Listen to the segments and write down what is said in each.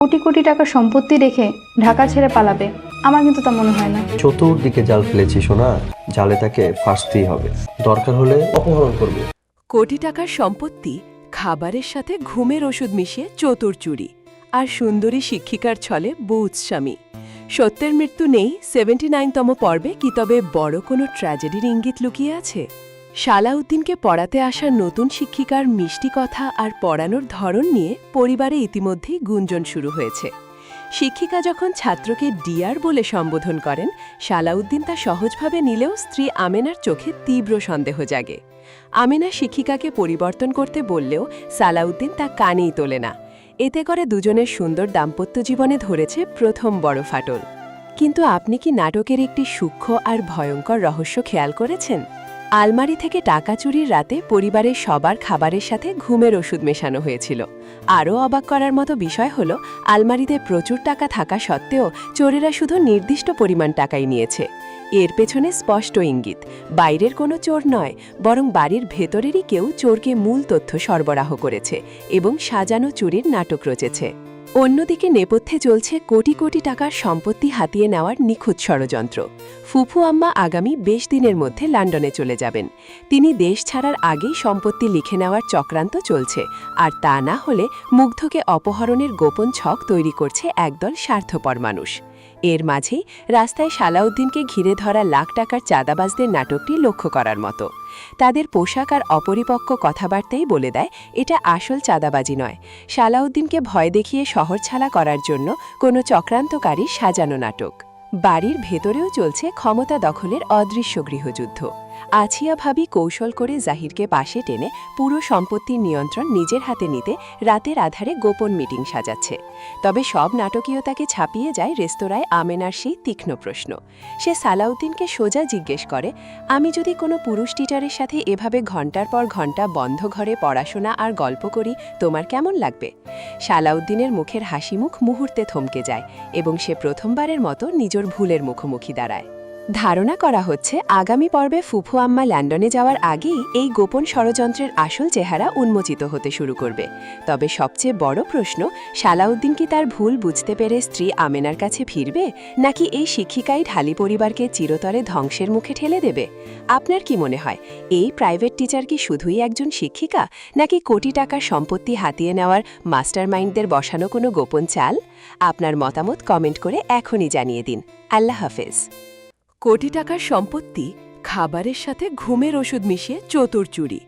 কোটি কোটি টাকা সম্পত্তি রেখে ঢাকা ছেড়ে পালাবে, আমার কিন্তু তা মনে হয় না। চতুর্দিকে জাল ফেলেছি সোনা, জালে তাকে ফাঁসতেই হবে, দরকার হলে অপহরণ করবে। কোটি টাকার সম্পত্তি, খাবারের সাথে ঘুমের ওষুধ মিশিয়ে চতুর চুরি, আর সুন্দরী শিক্ষিকার ছলে বউৎস্বামী। সত্যের মৃত্যু নেই 79তম পর্বে কি তবে বড় কোনো ট্র্যাজেডির ইঙ্গিত লুকিয়ে আছে? সালাউদ্দিনকে পড়াতে আসা নতুন শিক্ষিকার মিষ্টি কথা আর পড়ানোর ধরন নিয়ে পরিবারে ইতিমধ্যেই গুঞ্জন শুরু হয়েছে। শিক্ষিকা যখন ছাত্রকে ডিয়ার বলে সম্বোধন করেন, সালাউদ্দিন তা সহজভাবে নিলেও স্ত্রী আমেনার চোখে তীব্র সন্দেহ জাগে। আমেনা শিক্ষিকাকে পরিবর্তন করতে বললেও সালাউদ্দিন তা কানেই তোলে না। এতে করে দুজনের সুন্দর দাম্পত্য জীবনে ধরেছে প্রথম বড় ফাটল। কিন্তু আপনি কি নাটকের একটি সূক্ষ্ম আর ভয়ঙ্কর রহস্য খেয়াল করেছেন? আলমারি থেকে টাকা চুরির রাতে পরিবারের সবার খাবারের সাথে ঘুমের ওষুধ মেশানো হয়েছিল। আরও অবাক করার মতো বিষয় হল, আলমারিতে প্রচুর টাকা থাকা সত্ত্বেও চোরেরা শুধু নির্দিষ্ট পরিমাণ টাকাই নিয়েছে। এর পেছনে স্পষ্ট ইঙ্গিত, বাইরের কোনো চোর নয়, বরং বাড়ির ভেতরেরই কেউ চোরকে মূল তথ্য সরবরাহ করেছে এবং সাজানো চুরির নাটক রচেছে। অন্যদিকে নেপথ্যে চলছে কোটি কোটি টাকার সম্পত্তি হাতিয়ে নেওয়ার নিখুঁত ষড়যন্ত্র। ফুফু আম্মা আগামী 20 দিনের মধ্যে লন্ডনে চলে যাবেন। তিনি দেশ ছাড়ার আগেই সম্পত্তি লিখে নেওয়ার চক্রান্ত চলছে, আর তা না হলে মুগ্ধকে অপহরণের গোপন ছক তৈরি করছে একদল স্বার্থপর মানুষ। এর মাঝেই রাস্তায় সালাউদ্দিনকে ঘিরে ধরা লাখ টাকার চাঁদাবাজদের নাটকটি লক্ষ্য করার মতো। তাদের পোশাক আর অপরিপক্ক কথাবার্তাই বলে দেয় এটা আসল চাঁদাবাজি নয়, সালাউদ্দিনকে ভয় দেখিয়ে শহর ছাড়া করার জন্য কোনো চক্রান্তকারী সাজানো নাটক। বাড়ির ভেতরেও চলছে ক্ষমতা দখলের অদৃশ্য গৃহযুদ্ধ। আছিয়া ভাবি কৌশল করে জাহিরকে পাশে টেনে পুরো সম্পত্তির নিয়ন্ত্রণ নিজের হাতে নিতে রাতের আধারে গোপন মিটিং সাজাচ্ছে। তবে সব নাটকীয়তাকে ছাপিয়ে যায় রেস্তোরাঁয় আমেনার সেই তীক্ষ্ণ প্রশ্ন। সে সালাউদ্দিনকে সোজা জিজ্ঞেস করে, আমি যদি কোনো পুরুষ টিচারের সাথে এভাবে ঘণ্টার পর ঘণ্টা বন্ধ ঘরে পড়াশোনা আর গল্প করি, তোমার কেমন লাগবে? সালাউদ্দিনের মুখের হাসিমুখ মুহূর্তে থমকে যায় এবং সে প্রথমবারের মতো নিজের ভুলের মুখোমুখি দাঁড়ায়। ধারণা করা হচ্ছে আগামী পর্বে ফুফু আম্মা লন্ডনে যাওয়ার আগেই এই গোপন ষড়যন্ত্রের আসল চেহারা উন্মোচিত হতে শুরু করবে। তবে সবচেয়ে বড় প্রশ্ন, সালাউদ্দিন কি তার ভুল বুঝতে পেরে স্ত্রী আমেনার কাছে ফিরবে, নাকি এই শিক্ষিকাই ঢালি পরিবারকে চিরতরে ধ্বংসের মুখে ঠেলে দেবে? আপনার কি মনে হয়, এই প্রাইভেট টিচার কি শুধুই একজন শিক্ষিকা, নাকি কোটি টাকার সম্পত্তি হাতিয়ে নেওয়ার মাস্টারমাইন্ডদের বসানো কোনো গোপন চাল? আপনার মতামত কমেন্ট করে এখনই জানিয়ে দিন। আল্লাহ হাফেজ। কোটি টাকার সম্পত্তি, খাবারের সাথে ঘুমের ওষুধ মিশিয়ে চতুর চুরি,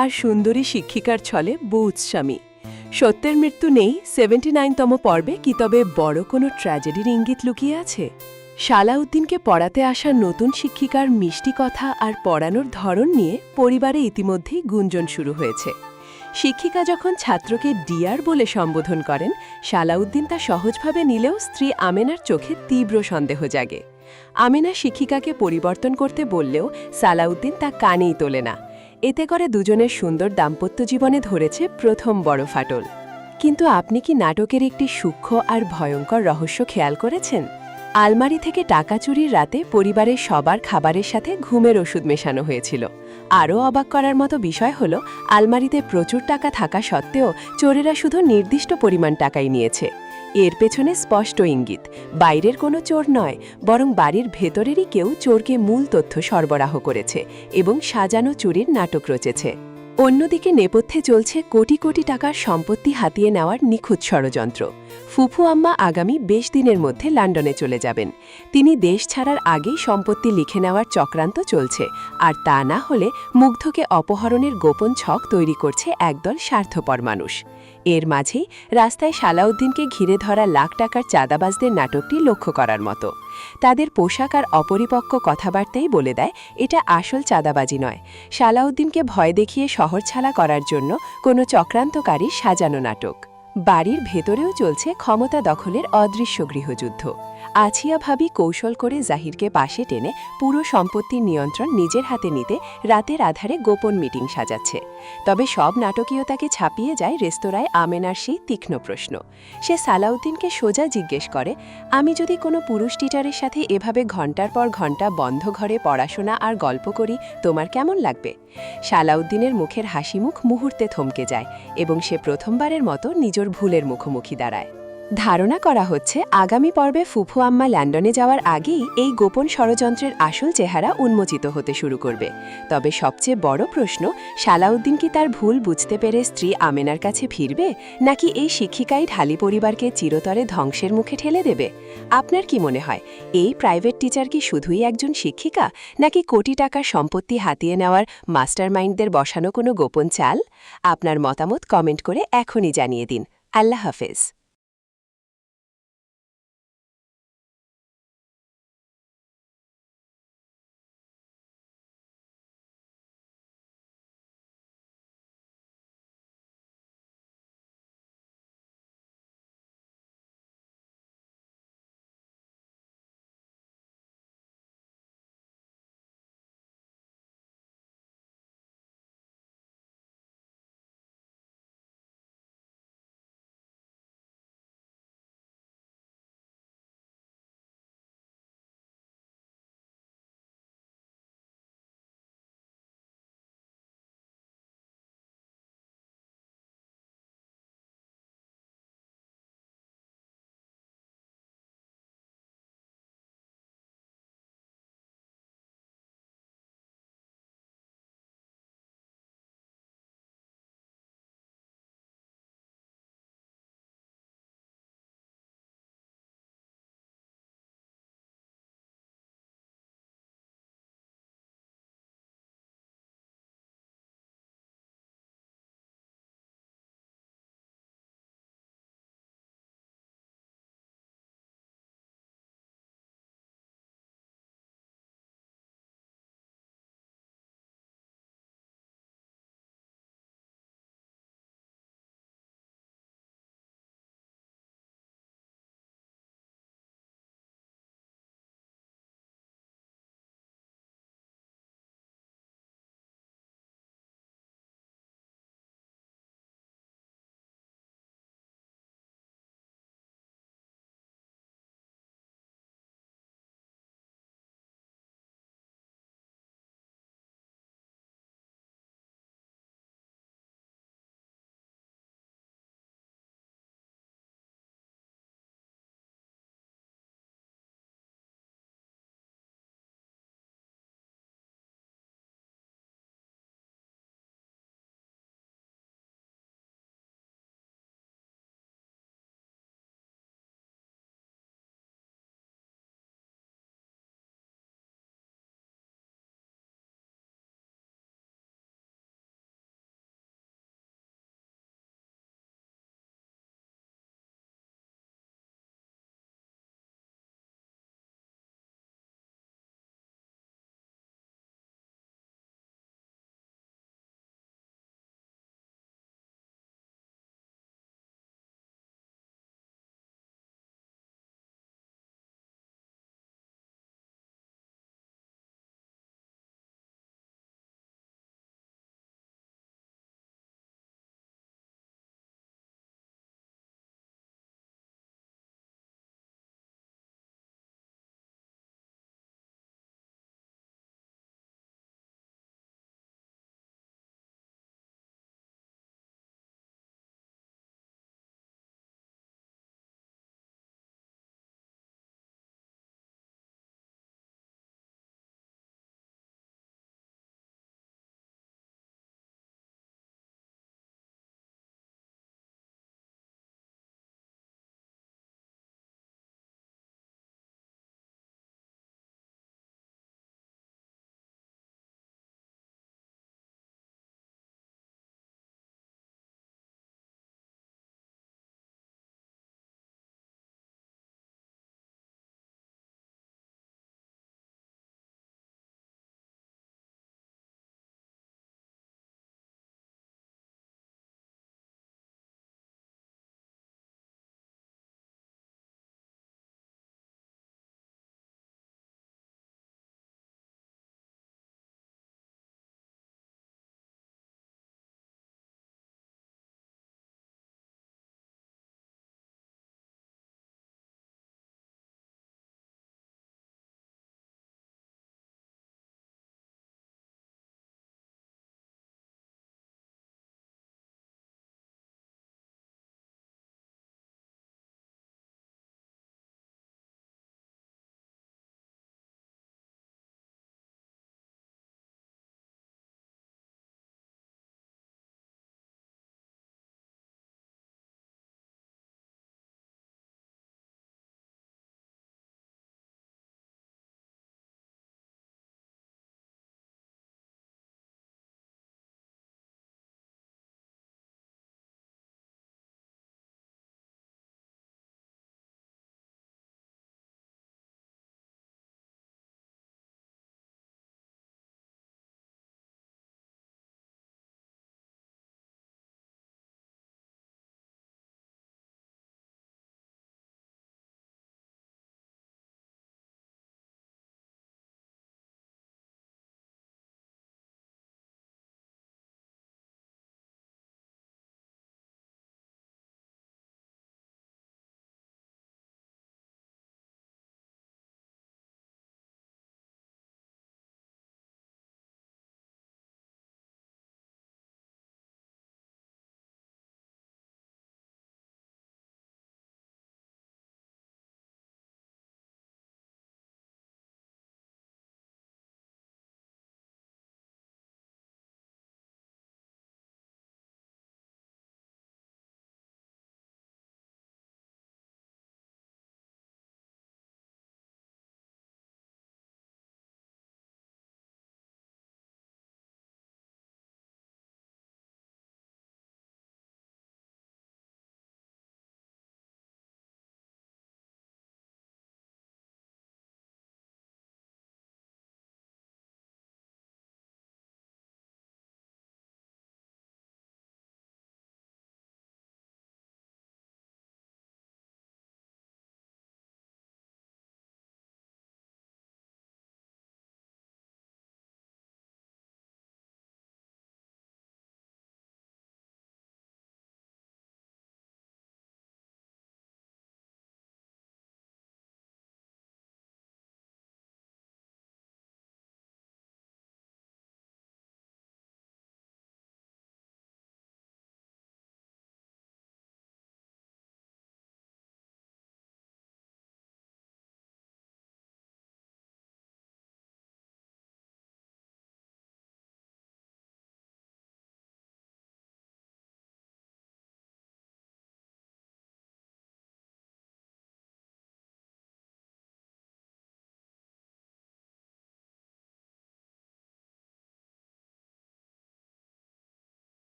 আর সুন্দরী শিক্ষিকার ছলে বউৎস্বামী। সত্যের মৃত্যু নেই 79তম পর্বে কি তবে বড় কোনো ট্র্যাজেডির ইঙ্গিত লুকিয়ে আছে? সালাউদ্দিনকে পড়াতে আসা নতুন শিক্ষিকার মিষ্টি কথা আর পড়ানোর ধরন নিয়ে পরিবারে ইতিমধ্যেই গুঞ্জন শুরু হয়েছে। শিক্ষিকা যখন ছাত্রকে ডিয়ার বলে সম্বোধন করেন, সালাউদ্দিন তা সহজভাবে নিলেও স্ত্রী আমেনার চোখে তীব্র সন্দেহ জাগে। আমেনা শিক্ষিকাকে পরিবর্তন করতে বললেও সালাউদ্দিন তা কানেই তোলে না। এতে করে দুজনের সুন্দর দাম্পত্য জীবনে ধরেছে প্রথম বড় ফাটল। কিন্তু আপনি কি নাটকের একটি সূক্ষ্ম আর ভয়ঙ্কর রহস্য খেয়াল করেছেন? আলমারি থেকে টাকা চুরির রাতে পরিবারের সবার খাবারের সাথে ঘুমের ওষুধ মেশানো হয়েছিল। আরও অবাক করার মতো বিষয় হল, আলমারিতে প্রচুর টাকা থাকা সত্ত্বেও চোরেরা শুধু নির্দিষ্ট পরিমাণ টাকাই নিয়েছে। এর পেছনে স্পষ্ট ইঙ্গিত, বাইরের কোনো চোর নয়, বরং বাড়ির ভেতরেরই কেউ চোরকে মূল তথ্য সরবরাহ করেছে এবং সাজানো চুরির নাটক রচেছে। অন্যদিকে নেপথ্যে চলছে কোটি কোটি টাকার সম্পত্তি হাতিয়ে নেওয়ার নিখুঁত ষড়যন্ত্র। ফুফু আম্মা আগামী 20 দিনের মধ্যে লন্ডনে চলে যাবেন। তিনি দেশ ছাড়ার আগেই সম্পত্তি লিখে নেওয়ার চক্রান্ত চলছে, আর তা না হলে মুগ্ধকে অপহরণের গোপন ছক তৈরি করছে একদল স্বার্থপর মানুষ। এর মাঝেই রাস্তায় সালাউদ্দিনকে ঘিরে ধরা লাখ টাকার চাঁদাবাজদের নাটকটি লক্ষ্য করার মতো। তাদের পোশাক আর অপরিপক্ক কথাবার্তাই বলে দেয় এটা আসল চাঁদাবাজি নয়, সালাউদ্দিনকে ভয় দেখিয়ে শহর ছাড়া করার জন্য কোনো চক্রান্তকারী সাজানো নাটক। বাড়ির ভেতরেও চলছে ক্ষমতা দখলের অদৃশ্য গৃহযুদ্ধ। আছিয়া ভাবি কৌশল করে জাহিরকে পাশে টেনে পুরো সম্পত্তির নিয়ন্ত্রণ নিজের হাতে নিতে রাতের আধারে গোপন মিটিং সাজাচ্ছে। তবে সব নাটকীয়তাকে ছাপিয়ে যায় রেস্তোরাঁয় আমেনার সেই তীক্ষ্ণ প্রশ্ন। সে সালাউদ্দিনকে সোজা জিজ্ঞেস করে, আমি যদি কোনো পুরুষ টিচারের সাথে এভাবে ঘণ্টার পর ঘণ্টা বন্ধ ঘরে পড়াশোনা আর গল্প করি, তোমার কেমন লাগবে? সালাউদ্দিনের মুখের হাসিমুখ মুহূর্তে থমকে যায় এবং সে প্রথমবারের মতো নিজের ভুলের মুখোমুখি দাঁড়ায়। ধারণা করা হচ্ছে আগামী পর্বে ফুফু আম্মা লন্ডনে যাওয়ার আগেই এই গোপন ষড়যন্ত্রের আসল চেহারা উন্মোচিত হতে শুরু করবে। তবে সবচেয়ে বড় প্রশ্ন, সালাউদ্দিন কি তার ভুল বুঝতে পেরে স্ত্রী আমেনার কাছে ফিরবে, নাকি এই শিক্ষিকাই ঢালি পরিবারকে চিরতরে ধ্বংসের মুখে ঠেলে দেবে? আপনার কি মনে হয়, এই প্রাইভেট টিচার কি শুধুই একজন শিক্ষিকা, নাকি কোটি টাকার সম্পত্তি হাতিয়ে নেওয়ার মাস্টারমাইন্ডদের বসানো কোনো গোপন চাল? আপনার মতামত কমেন্ট করে এখনই জানিয়ে দিন। আল্লাহ হাফেজ।